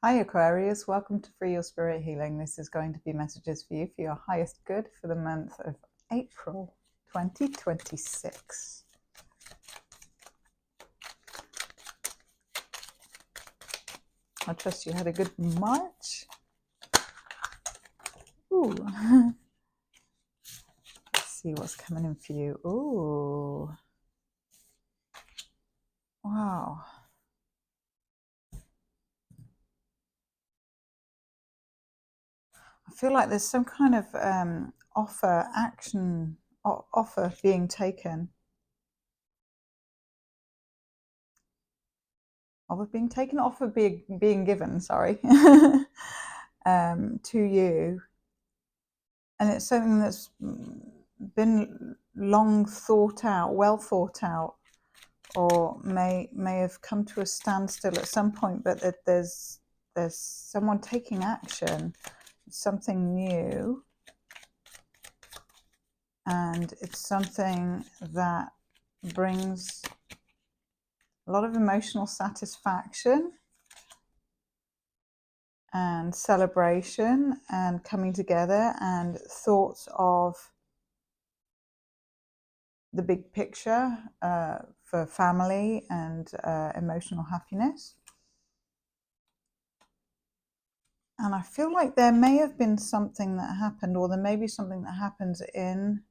Hi Aquarius, welcome to Free Your Spirit Healing. This is going to be messages for you for your highest good for the month of April 2026. I trust you had a good March. Ooh. Let's see what's coming in for you. Ooh. Wow. I feel like there's some kind of offer being taken. Offer being given, sorry, to you. And it's something that's been long thought out, well thought out, or may have come to a standstill at some point, but that there's someone taking action, something new, and it's something that brings a lot of emotional satisfaction and celebration and coming together and thoughts of the big picture for family and emotional happiness. And I feel like there may have been something that happened, or there may be something that happens in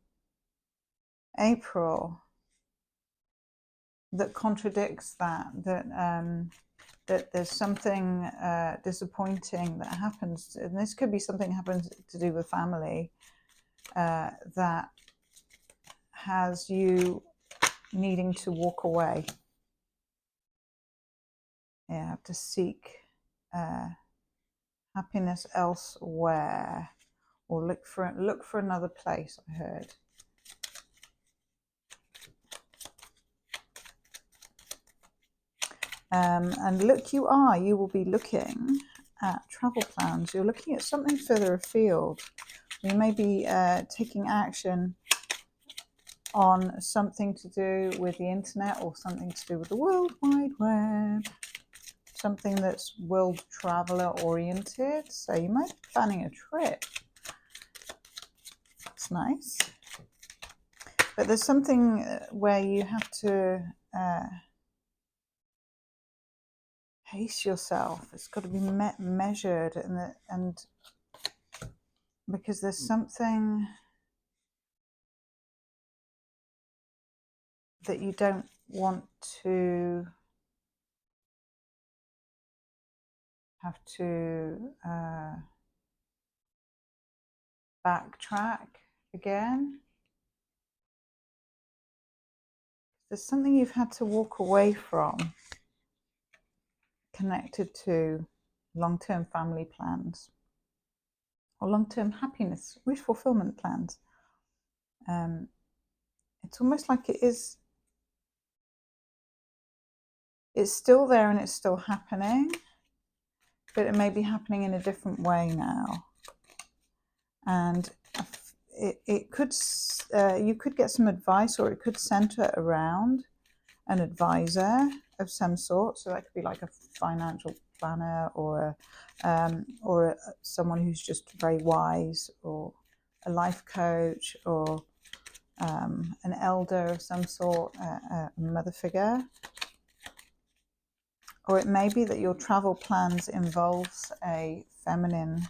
April that contradicts that there's something disappointing that happens, and this could be something that happens to do with family that has you needing to walk away. Yeah, have to seek happiness elsewhere, or look for another place, I heard. And look, you will be looking at travel plans. You're looking at something further afield. You may be taking action on something to do with the internet, or something to do with the World Wide Web, something that's world traveler oriented. So you might be planning a trip. That's nice. But there's something where you have to pace yourself. It's got to be measured, and because there's something that you don't want to have to backtrack again. There's something you've had to walk away from connected to long-term family plans or long-term happiness, wish fulfillment plans. It's almost like it's still there and it's still happening, but it may be happening in a different way now. And it could, you could get some advice, or it could center around an advisor of some sort. So that could be like a financial planner, or someone who's just very wise, or a life coach, or an elder of some sort, a mother figure. Or it may be that your travel plans involves a feminine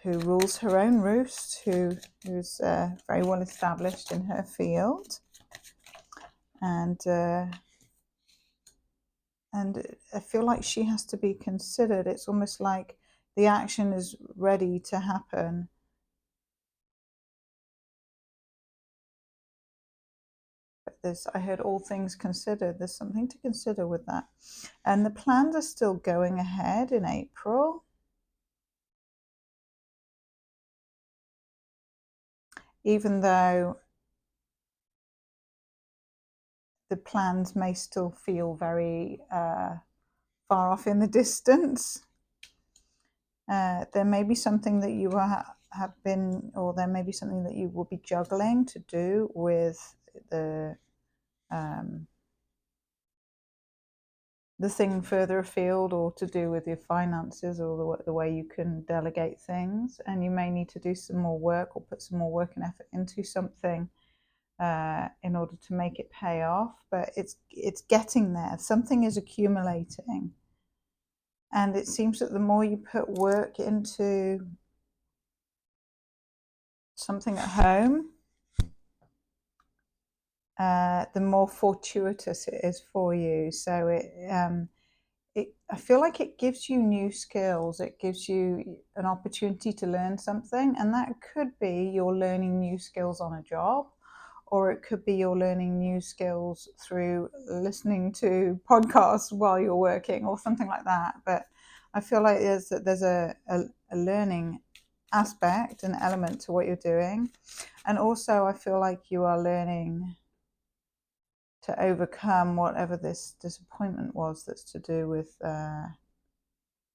who rules her own roost, who's very well established in her field, and I feel like she has to be considered. It's almost like the action is ready to happen, but I heard all things considered. There's something to consider with that, and the plans are still going ahead in April. Even though the plans may still feel very far off in the distance, there may be something that you have been, or there may be something that you will be juggling to do with the the thing further afield, or to do with your finances, or the way you can delegate things. And you may need to do some more work, or put some more work and effort into something in order to make it pay off. But it's getting there. Something is accumulating. And it seems that the more you put work into something at home, the more fortuitous it is for you. So I feel like it gives you new skills. It gives you an opportunity to learn something, and that could be you're learning new skills on a job, or it could be you're learning new skills through listening to podcasts while you're working, or something like that. But I feel like there's a learning aspect, an element to what you're doing. And also I feel like you are learning to overcome whatever this disappointment was, that's to do with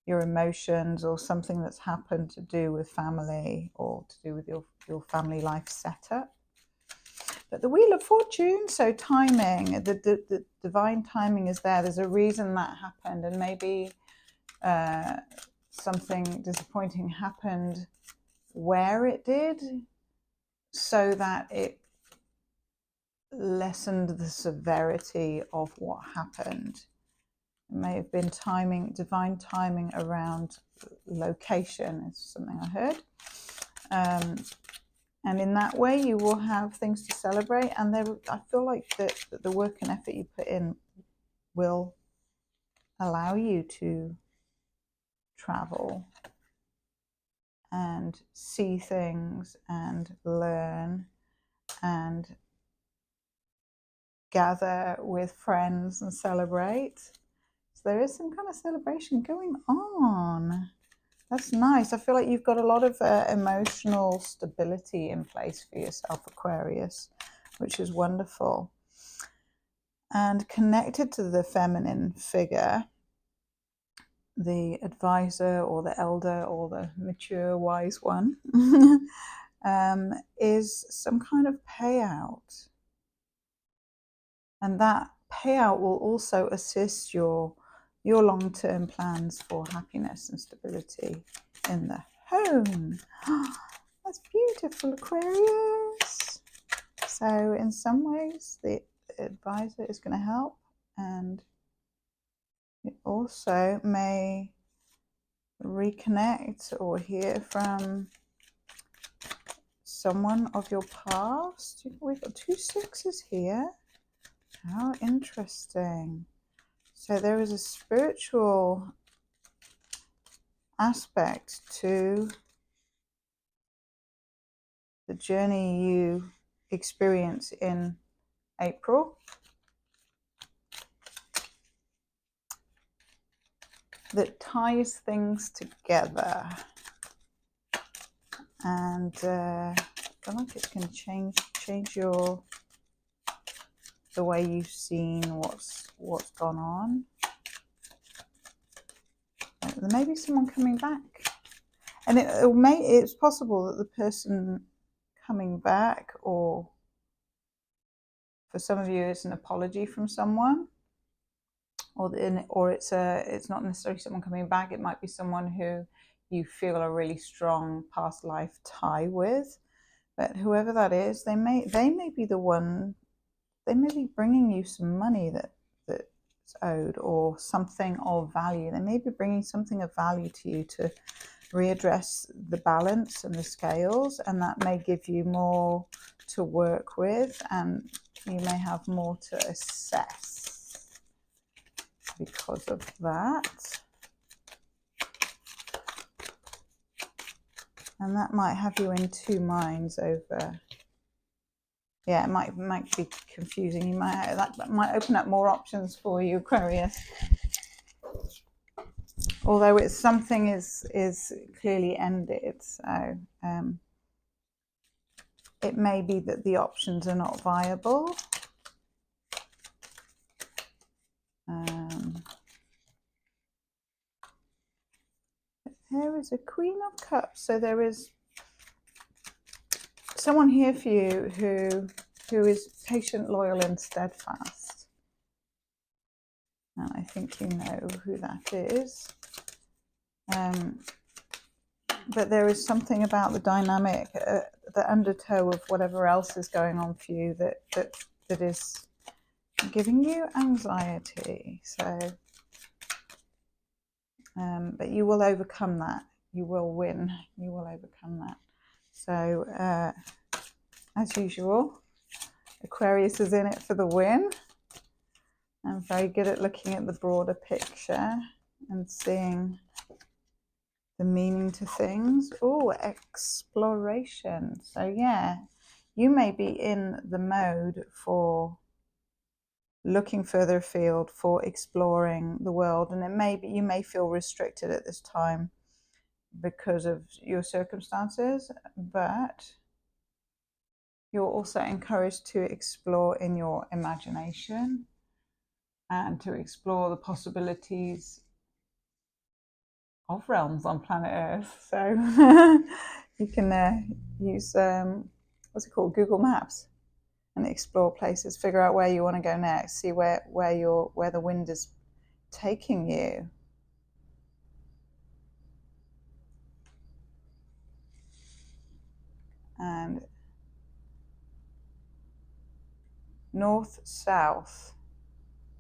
your emotions, or something that's happened to do with family, or to do with your family life setup. But the Wheel of Fortune, so timing, the divine timing is there. There's a reason that happened, and maybe something disappointing happened where it did, so that it lessened the severity of what happened. It may have been timing, divine timing around location, is something I heard. And in that way, you will have things to celebrate. And I feel like that the work and effort you put in will allow you to travel and see things and learn and gather with friends and celebrate. So there is some kind of celebration going on. That's nice. I feel like you've got a lot of emotional stability in place for yourself, Aquarius, which is wonderful. And connected to the feminine figure, the advisor, or the elder, or the mature, wise one, is some kind of payout. And that payout will also assist your long-term plans for happiness and stability in the home. That's beautiful, Aquarius. So in some ways, the advisor is going to help, and you also may reconnect or hear from someone of your past. We've got 2 sixes here. How interesting. So there is a spiritual aspect to the journey you experience in April that ties things together. And I feel like it's going to change the way you've seen what's gone on. There may be someone coming back, and it's possible that the person coming back, or for some of you it's an apology from someone, or it's not necessarily someone coming back. It might be someone who you feel a really strong past life tie with. But whoever that is, they may be the one. They may be bringing you some money that's owed, or something of value. They may be bringing something of value to you to readdress the balance and the scales, and that may give you more to work with, and you may have more to assess because of that. And that might have you in 2 minds over. Yeah, it might be confusing. That might open up more options for you, Aquarius. Although it's something is clearly ended, so it may be that the options are not viable. There is a Queen of Cups, so there is someone here for you who is patient, loyal, and steadfast. And I think you know who that is. But there is something about the dynamic, the undertow of whatever else is going on for you that is giving you anxiety. So, but you will overcome that. You will win. You will overcome that. So, as usual, Aquarius is in it for the win. I'm very good at looking at the broader picture and seeing the meaning to things. Oh, exploration. So yeah, you may be in the mode for looking further afield, for exploring the world, and you may feel restricted at this time because of your circumstances, but you're also encouraged to explore in your imagination and to explore the possibilities of realms on planet Earth. So you can use what's it called, Google Maps, and explore places, figure out where you want to go next, see where the wind is taking you. And north south.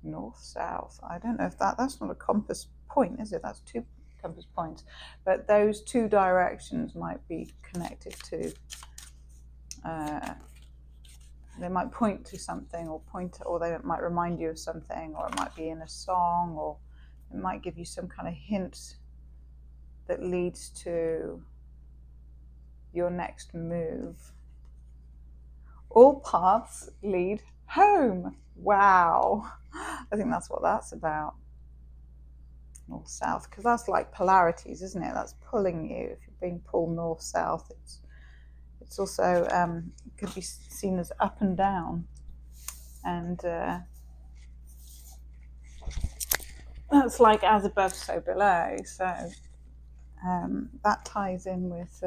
I don't know if that's not a compass point, is it? That's 2 compass points, but those 2 directions might be connected to they might point to something, or they might remind you of something, or it might be in a song, or it might give you some kind of hint that leads to your next move. All paths lead home. Wow. I think that's what that's about. North south, because that's like polarities, isn't it? That's pulling you. If you're being pulled north south, it's also could be seen as up and down, and that's like as above, so below. So that ties in with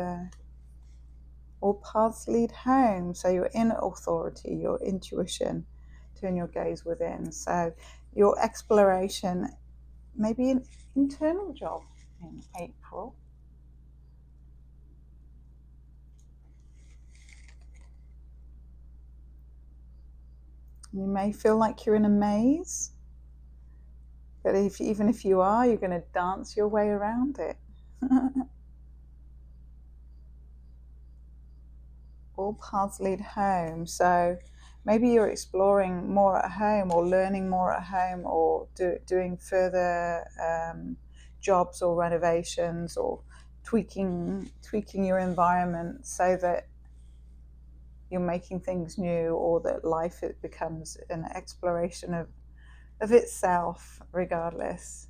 all paths lead home. So your inner authority, your intuition, turn your gaze within. So your exploration, maybe an internal job in April. You may feel like you're in a maze, but even if you are, you're going to dance your way around it. All paths lead home. So maybe you're exploring more at home, or learning more at home, or doing further jobs or renovations, or tweaking your environment so that you're making things new, or that life it becomes an exploration of itself regardless.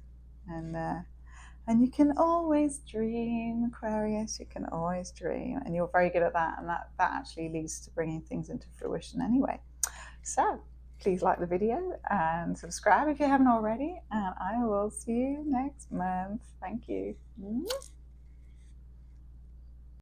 And you can always dream, Aquarius, you can always dream, and you're very good at that, and that actually leads to bringing things into fruition anyway. So please like the video and subscribe if you haven't already, and I will see you next month. Thank you.